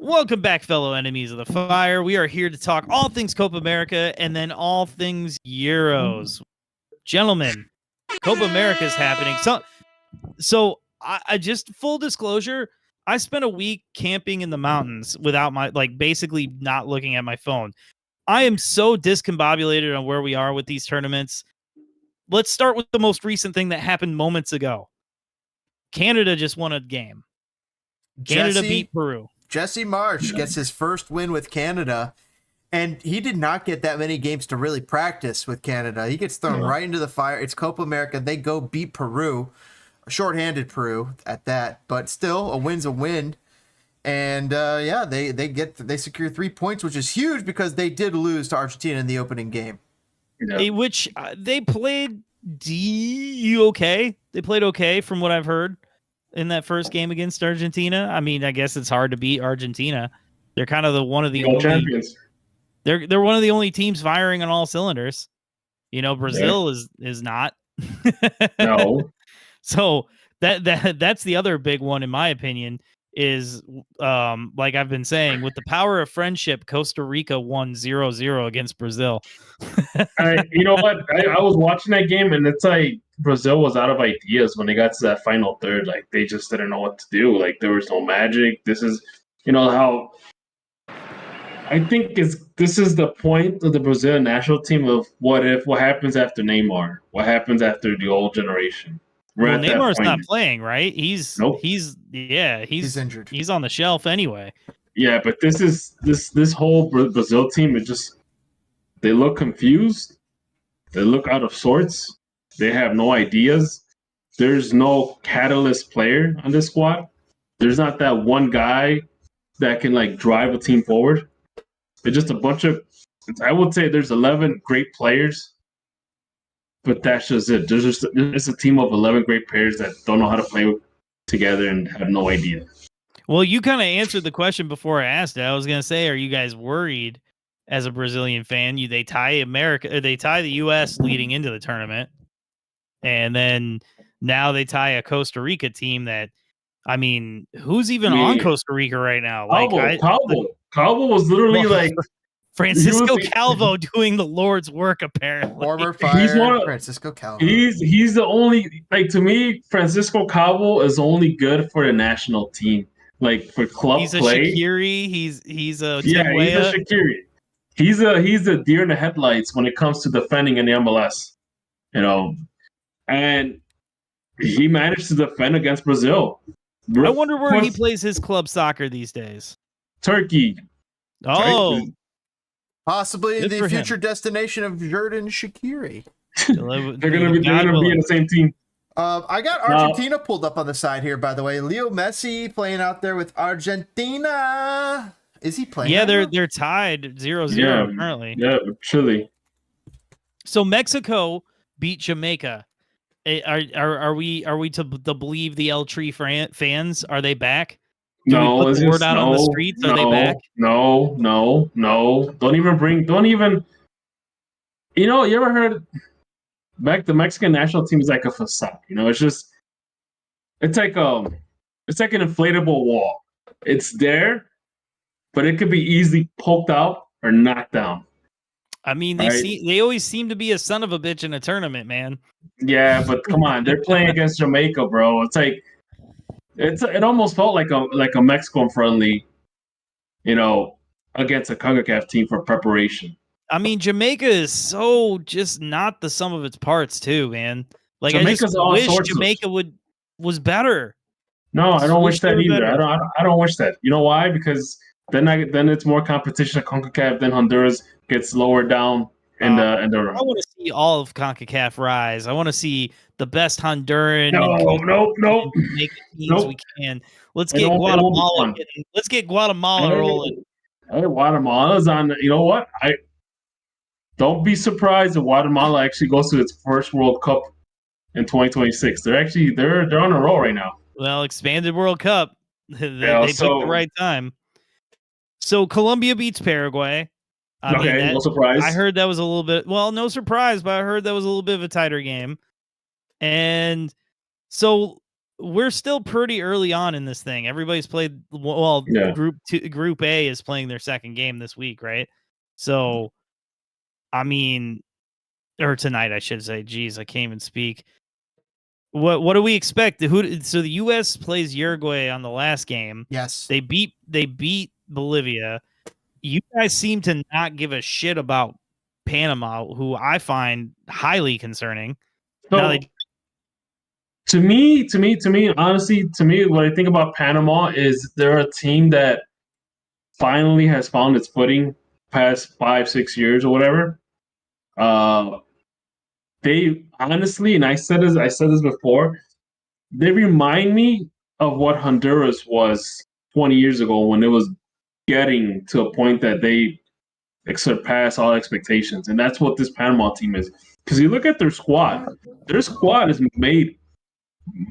Welcome back, fellow enemies of the fire. We are here to talk all things Copa America and then all things Euros. Gentlemen, Copa America is happening. So I just full disclosure, I spent a week camping in the mountains without basically not looking at my phone. I am so discombobulated on where we are with these tournaments. Let's start with the most recent thing that happened moments ago. Canada just won a game. Canada beat Peru. Jesse Marsch gets his first win with Canada, and he did not get that many games to really practice with Canada. He gets thrown right into the fire. It's Copa America. They go beat Peru, shorthanded Peru at that, but still a win's a win. And they secure 3 points, which is huge because they did lose to Argentina in the opening game. Which they played okay. They played okay from what I've heard in that first game against Argentina. I mean, I guess it's hard to beat Argentina. They're kind of one of the only champions. They're one of the only teams firing on all cylinders. You know, Brazil is not. No. So that's the other big one in my opinion is like I've been saying, with the power of friendship, Costa Rica won 0-0 against Brazil. You know what? I was watching that game, and it's like Brazil was out of ideas when they got to that final third. Like, they just didn't know what to do. Like, there was no magic. This is, how I think this is the point of the Brazilian national team of what happens after Neymar? What happens after the old generation? Well, Neymar's not playing, right? He's injured. He's on the shelf anyway. Yeah, but this whole Brazil team they look confused. They look out of sorts. They have no ideas. There's no catalyst player on this squad. There's not that one guy that can drive a team forward. It's just a bunch of. I would say there's 11 great players. But that's just it. There's a team of 11 great players that don't know how to play together and have no idea. Well, you kind of answered the question before I asked it. I was going to say, are you guys worried as a Brazilian fan? They tie the U.S. leading into the tournament, and then now they tie a Costa Rica team that, I mean, who's even on Costa Rica right now? Calvo was literally Francisco Calvo doing the Lord's work, apparently. Former fire Francisco Calvo. He's the only, to me, Francisco Calvo is only good for the national team. For club play. He's a Shaqiri. He's a he's a Shaqiri. He's a deer in the headlights when it comes to defending in the MLS. And he managed to defend against Brazil. I wonder where he plays his club soccer these days. Turkey. Oh. Possibly the future destination of Xherdan Shaqiri. They're gonna be in the same team. I got Argentina pulled up on the side here, by the way. Leo Messi playing out there with Argentina. Is he playing? Yeah, they're tied 0-0 currently. Yeah, Chile. So Mexico beat Jamaica. Are we to believe the El Tri fans? Are they back? Do we put the word out on the streets? Are they back? No. Don't even. You ever heard the Mexican national team is like a facade. It's like an inflatable wall. It's there, but it could be easily poked out or knocked down. I mean, they always seem to be a son of a bitch in a tournament, man. Yeah, but come on, they're playing against Jamaica, bro. It's like. It almost felt like a Mexican friendly, against a Concacaf team for preparation. I mean, Jamaica is so just not the sum of its parts, too, man. Jamaica's I just wish Jamaica was better. No, I don't wish that either. I don't wish that. You know why? Because then it's more competition at Concacaf. Then Honduras gets lower down in the. I want to see all of Concacaf rise. I want to see the best Honduran. No. Make the teams we can. Let's get Guatemala. Let's get Guatemala rolling. Hey, Guatemala's on. You know what? I don't be surprised if Guatemala actually goes to its first World Cup in 2026. They're on a roll right now. Well, expanded World Cup. They took the right time. So Colombia beats Paraguay. No surprise. I heard that was a little bit, no surprise, but I heard that was a little bit of a tighter game. And so we're still pretty early on in this thing. Everybody's played. Well, Yeah. Group A is playing their second game this week, right? So, I mean, or tonight, I should say. Geez, I can't even speak. What do we expect? So the U.S. plays Uruguay on the last game. Yes. They beat Bolivia. You guys seem to not give a shit about Panama, who I find highly concerning. So, Now to me, honestly, what I think about Panama is they're a team that finally has found its footing past 5-6 years or whatever. They honestly, and I said this before, they remind me of what Honduras was 20 years ago when it was getting to a point that they surpass all expectations, and that's what this Panama team is. Because you look at their squad is made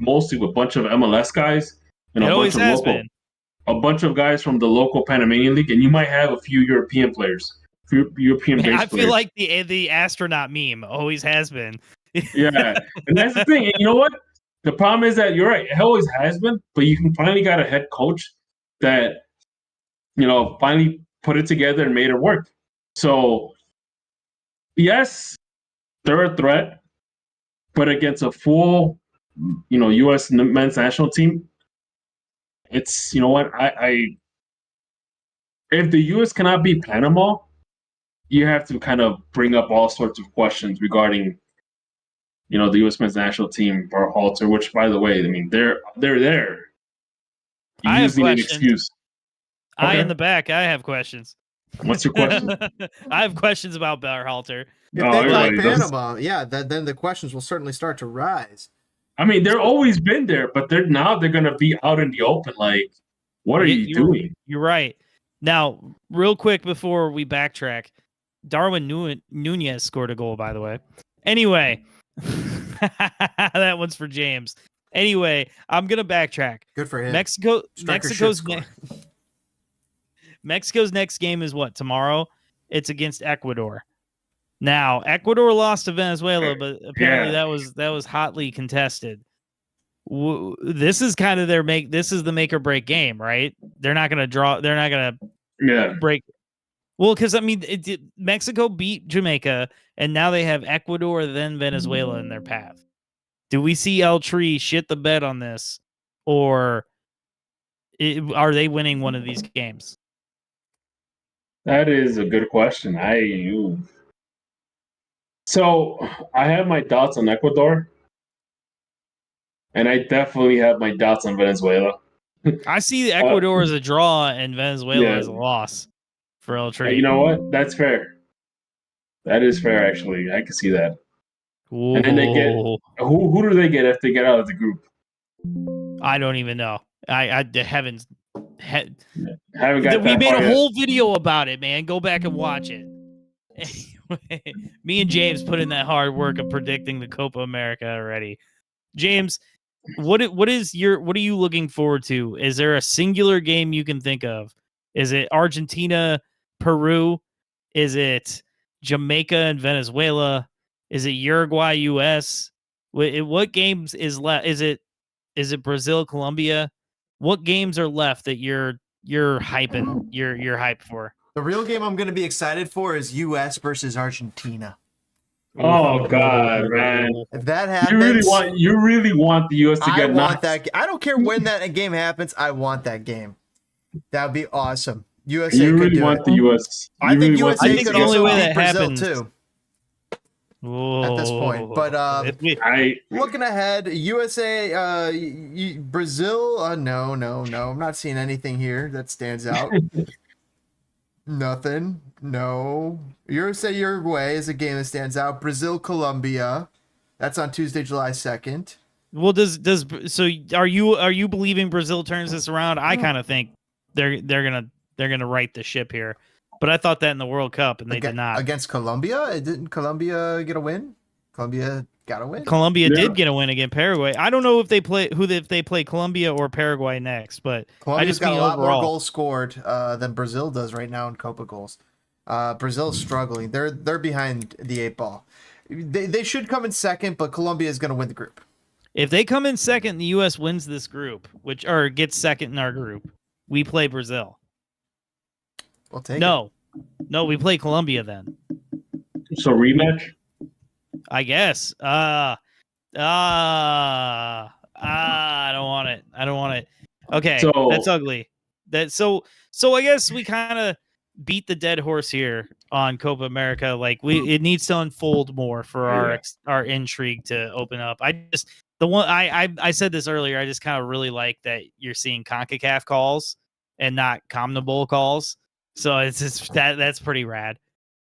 mostly with a bunch of MLS guys and it always has been. a bunch of guys from the local Panamanian league, and you might have a few European players, European based I players. feel like the astronaut meme always has been. Yeah, and that's the thing. And you know what? The problem is that you're right; it always has been, but you can finally got a head coach that finally put it together and made it work. So, yes, they're a threat, but against a full, U.S. men's national team, it's what if the U.S. cannot beat Panama, you have to kind of bring up all sorts of questions regarding, the U.S. men's national team, Berhalter, which, by the way, I mean they're there. You I have just need an questions. excuse. Okay. In the back, I have questions. What's your question? I have questions about Berhalter. If they play Panama, then the questions will certainly start to rise. I mean, they're always been there, but they're going to be out in the open. Like, what are you doing? You're right. Now, real quick before we backtrack, Darwin Nunez scored a goal, by the way. Anyway, that one's for James. Anyway, I'm gonna backtrack. Good for him. Mexico's next game is what? Tomorrow? It's against Ecuador. Now, Ecuador lost to Venezuela, but apparently that was hotly contested. This is kind of this is the make or break game, right? They're not going to draw. They're not going to break. Well, because I mean, Mexico beat Jamaica, and now they have Ecuador, then Venezuela in their path. Do we see El Tri shit the bed on this, or are they winning one of these games? That is a good question. So I have my doubts on Ecuador, and I definitely have my doubts on Venezuela. I see Ecuador as a draw and Venezuela as a loss for El Tri. You know what? That's fair. That is fair, actually. I can see that. Whoa. And then they get who do they get if they get out of the group? I don't even know. I haven't got. We made a whole video about it, man. Go back and watch it. Anyway, me and James put in that hard work of predicting the Copa America already. James, what are you looking forward to? Is there a singular game you can think of? Is it Argentina, Peru? Is it Jamaica and Venezuela? Is it Uruguay, US? What games is left? Is it Brazil, Colombia? What games are left that you're hyping? You're hyped for? The real game I'm going to be excited for is US versus Argentina. Oh God, man! If that happens, you really want the US to get knocked. I don't care when that game happens. I want that game. That would be awesome. USA. You could really do want it. the US. I think USA could the only also way beat that Brazil happens too. Whoa. At this point, but looking ahead, USA, Brazil. No. I'm not seeing anything here that stands out. Nothing. No. Uruguay is a game that stands out. Brazil, Colombia. That's on Tuesday, July 2nd. Well, so are you believing Brazil turns this around? I kind of think they're gonna right the ship here. But I thought that in the World Cup, and they did not. Against Colombia? Didn't Colombia get a win? Colombia got a win? Colombia did get a win against Paraguay. I don't know if they play Colombia or Paraguay next, but Colombia's got a lot more goals scored than Brazil does right now in Copa goals. Brazil's struggling. They're behind the 8 ball. They should come in second, but Colombia is going to win the group. If they come in second and the U.S. wins this group, or gets second in our group, we play Brazil. We'll take it. No, we play Colombia then. So rematch. I guess. I don't want it. Okay, So that's ugly. So I guess we kind of beat the dead horse here on Copa America. Like it needs to unfold more for our intrigue to open up. I said this earlier. I just kind of really like that you're seeing CONCACAF calls and not CONMEBOL calls. So it's just that's pretty rad.